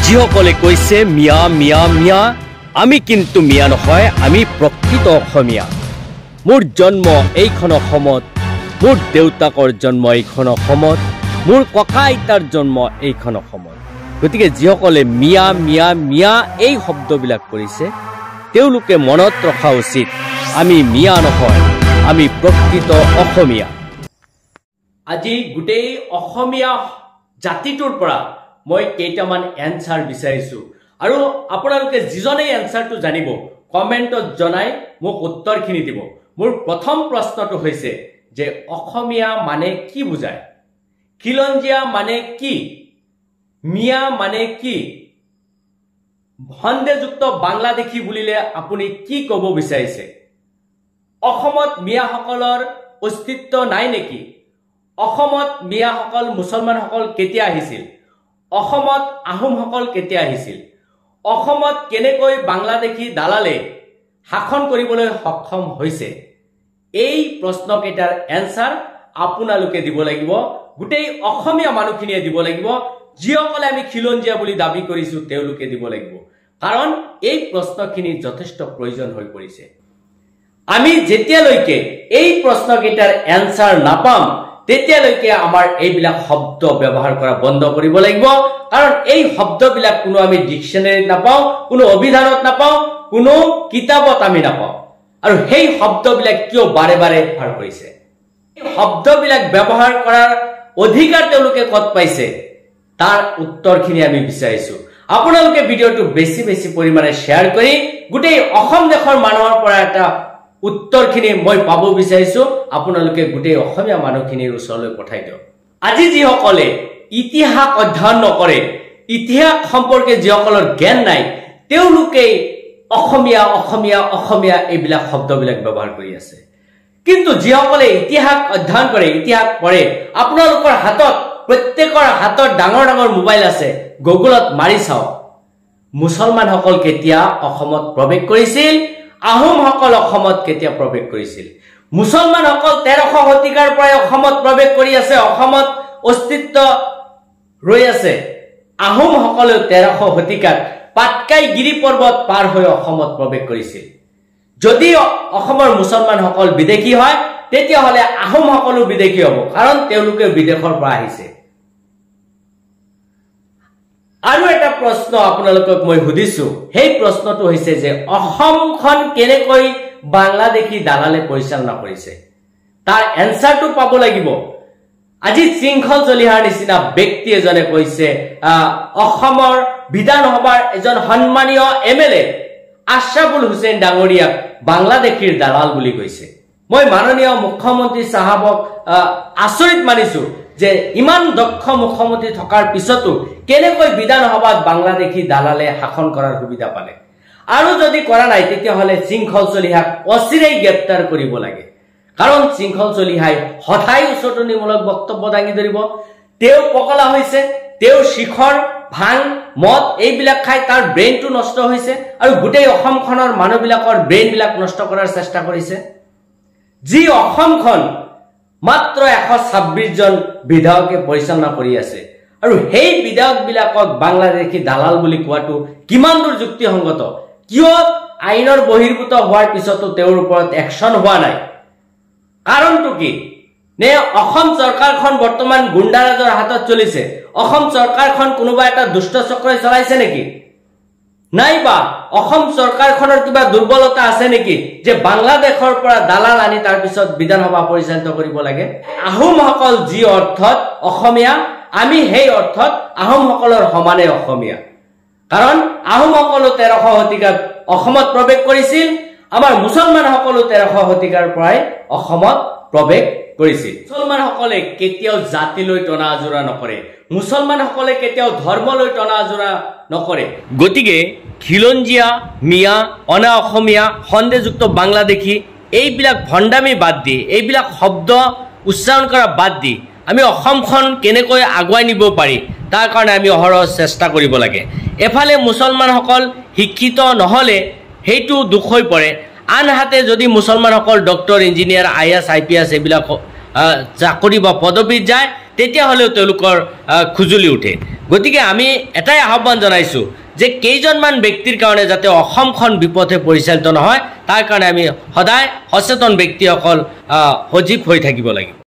যিসকলে কৈছে মিয়া মিয়া মিয়া, আমি কিন্তু মিয়া নহয়, আমি প্ৰকৃত অসমীয়া। মোৰ জন্ম এইখন অসমত, মোৰ দেউতাকৰ জন্ম এইখন অসমত, মোৰ ককা আইতাৰ জন্ম এইখন অসমত। গতিকে যিসকলে মিয়া মিয়া মিয়া এই শব্দবিলাক কৰিছে তেওঁলোকে মনত ৰখা উচিত, আমি মিয়া নহয়, আমি প্ৰকৃত অসমীয়া। আজি গোটেই অসমীয়া জাতিটোৰ পৰা মই কেইটামান এনসাৰ বিচাৰিছো আৰু আপোনালোকে যিজনেই এনসাৰটো জানিব কমেন্টত জনাই মোক উত্তৰখিনি দিব। মোৰ প্ৰথম প্ৰশ্নটো হৈছে যে অসমীয়া মানে কি বুজায়? খিলঞ্জীয়া মানে কি? মিয়া মানে কি? সন্দেহযুক্ত বাংলাদেশী বুলিলে আপুনি কি ক'ব বিচাৰিছে? অসমত মিয়াসকলৰ অস্তিত্ব নাই নেকি? অসমত মিয়াসকল মুছলমানসকল কেতিয়া আহিছিল? অসমত আহোমসকল কেতিয়া আহিছিল? অসমত কেনেকৈ বাংলাদেশী দালালে শাসন কৰিবলৈ সক্ষম হৈছে? এই প্ৰশ্নকেইটাৰ এনসাৰ আপোনালোকে দিব লাগিব, গোটেই অসমীয়া মানুহখিনিয়ে দিব লাগিব। যিসকলে আমি খিলঞ্জীয়া বুলি দাবী কৰিছো তেওঁলোকে দিব লাগিব, কাৰণ এই প্ৰশ্নখিনি যথেষ্ট প্ৰয়োজন হৈ পৰিছে। আমি যেতিয়ালৈকে এই প্ৰশ্নকেইটাৰ এনসাৰ নাপাম তেতিয়ালৈকে আমাৰ এইবিলাক শব্দ ব্যৱহাৰ কৰা বন্ধ কৰিব লাগিব, কাৰণ এই শব্দবিলাক কোনো আমি ডিকশ্যনেৰীত নাপাওঁ, কোনো অভিধানত নাপাওঁ, কোনো কিতাপত আমি নাপাওঁ। আৰু সেই শব্দবিলাক কিয় বাৰে বাৰে ব্যৱহাৰ কৰিছে? শব্দবিলাক ব্যৱহাৰ কৰাৰ অধিকাৰ তেওঁলোকে ক'ত পাইছে তাৰ উত্তৰখিনি আমি বিচাৰিছো। আপোনালোকে ভিডিঅ'টো বেছি বেছি পৰিমাণে শ্বেয়াৰ কৰি গোটেই অসম দেশৰ মানুহৰ পৰা এটা উত্তৰখিনি মই পাব বিচাৰিছো, আপোনালোকে গোটেই অসমীয়া মানুহখিনিৰ ওচৰলৈ পঠাই দিয়ক। আজি যিসকলে ইতিহাস অধ্যয়ন নকৰে, ইতিহাস সম্পৰ্কে যিসকলৰ জ্ঞান নাই, তেওঁলোকেই অসমীয়া অসমীয়া অসমীয়া এইবিলাক শব্দবিলাক ব্যৱহাৰ কৰি আছে। কিন্তু যিসকলে ইতিহাস অধ্যয়ন কৰে, ইতিহাস পঢ়ে, আপোনালোকৰ হাতত প্ৰত্যেকৰ হাতত ডাঙৰ ডাঙৰ মোবাইল আছে, গুগলত মাৰি চাওক মুছলমানসকল কেতিয়া অসমত প্ৰৱেশ কৰিছিল, আহোমসকল অসমত কেতিয়া প্ৰৱেশ কৰিছিল। মুছলমানসকল 1300 শতিকাৰ পৰাই অসমত প্ৰৱেশ কৰি আছে, অসমত অস্তিত্ব ৰৈ আছে। আহোমসকলেও 1300 শতিকাত পাটকাই গিৰি পৰ্বত পাৰ হৈ অসমত প্ৰৱেশ কৰিছিল। যদি অসমৰ মুছলমানসকল বিদেশী হয় তেতিয়াহ'লে আহোমসকলো বিদেশী হ'ব, কাৰণ তেওঁলোকে বিদেশৰ পৰা আহিছে। আৰু এটা প্ৰশ্ন আপোনালোকক মই সুধিছো, সেই প্ৰশ্নটো হৈছে যে অসমখন কেনেকৈ বাংলাদেশী দালালে পৰিচালনা কৰিছে, তাৰ এনসাৰটো পাব লাগিব। আজি শৃংখল চলিহাৰ নিচিনা ব্যক্তি এজনে কৈছে অসমৰ বিধানসভাৰ এজন সন্মানীয় MLA আশৰাফুল হুছেইন ডাঙৰীয়াক বাংলাদেশীৰ দালাল বুলি কৈছে। মই মাননীয় মুখ্যমন্ত্ৰী চাহাবক আচৰিত মানিছো যে ইমান দক্ষ মুখ্যমন্ত্ৰী থকাৰ পিছতো কেনেকৈ বিধানসভাত বাংলাদেশী দালালে শাসন কৰাৰ সুবিধা পালে। আৰু যদি কৰা নাই তেতিয়াহ'লে শৃংখল চলিহাক অচিৰেই গ্ৰেপ্তাৰ কৰিব লাগে, কাৰণ শৃংখল চলিহাই সদায় উচতনিমূলক বক্তব্য দাঙি ধৰিব। তেওঁ পগলা হৈছে, তেওঁ শিখৰ ভাং মদ এইবিলাক খাই তাৰ ব্ৰেইনটো নষ্ট হৈছে আৰু গোটেই অসমখনৰ মানুহবিলাকৰ ব্ৰেইনবিলাক নষ্ট কৰাৰ চেষ্টা কৰিছে। যি অসমখন মাত্ৰ 126 জন বিধায়কে পৰিচালনা কৰি আছে, আৰু সেই বিধায়কবিলাকক বাংলাদেশী দালাল বুলি কোৱাটো কিমান দূৰ যুক্তিসংগত? কিয় আইনৰ বহিৰ্ভূত হোৱাৰ পিছতো তেওঁৰ ওপৰত একশ্যন হোৱা নাই? কাৰণটো কি? নে অসম চৰকাৰখন বৰ্তমান গুণ্ডাৰাজৰ হাতত চলিছে? অসম চৰকাৰখন কোনোবা এটা দুষ্ট চক্ৰই চলাইছে নেকি? নাইবা অসম চৰকাৰখনৰ কিবা দুৰ্বলতা আছে নেকি যে বাংলাদেশৰ পৰা দালাল আনি তাৰ পিছত বিধানসভা পৰিচালিত কৰিব লাগে? আহোমসকল যি অৰ্থত অসমীয়া, আমি সেই অৰ্থত আহোমসকলৰ সমানে অসমীয়া, কাৰণ আহোমসকলো 1300 শতিকাত অসমত প্ৰৱেশ কৰিছিল, আমাৰ মুছলমানসকলো 1300 শতিকাৰ পৰাই অসমত প্ৰৱেশ কৰিছিল। মুছলমানসকলে কেতিয়াও জাতিলৈ টনা আজোৰা নকৰে, মুছলমানসকলে কেতিয়াও ধৰ্মলৈ টনা আজোৰা নকৰে। গতিকে খিলঞ্জীয়া, মিয়া, অনা অসমীয়া, সন্দেহযুক্ত বাংলাদেশী এইবিলাক ভণ্ডামি বাদ দি, এইবিলাক শব্দ উচ্চাৰণ কৰা বাদ দি আমি অসমখন কেনেকৈ আগুৱাই নিব পাৰি তাৰ কাৰণে আমি অহৰহ চেষ্টা কৰিব লাগে। এফালে মুছলমানসকল শিক্ষিত নহ'লে সেইটো দুখ হৈ পৰে, আনহাতে যদি মুছলমানসকল ডক্টৰ, ইঞ্জিনিয়াৰ, IAS, IPS এইবিলাক চাকৰি বা পদবীত যায় তেতিয়াহ'লেও তেওঁলোকৰ খুজুলি উঠে। গতিকে আমি এটাই আহ্বান জনাইছোঁ যে কেইজনমান ব্যক্তিৰ কাৰণে যাতে অসমখন বিপথে পৰিচালিত নহয়, তাৰ কাৰণে আমি সদায় সচেতন ব্যক্তিসকল সজীৱ হৈ থাকিব লাগিব।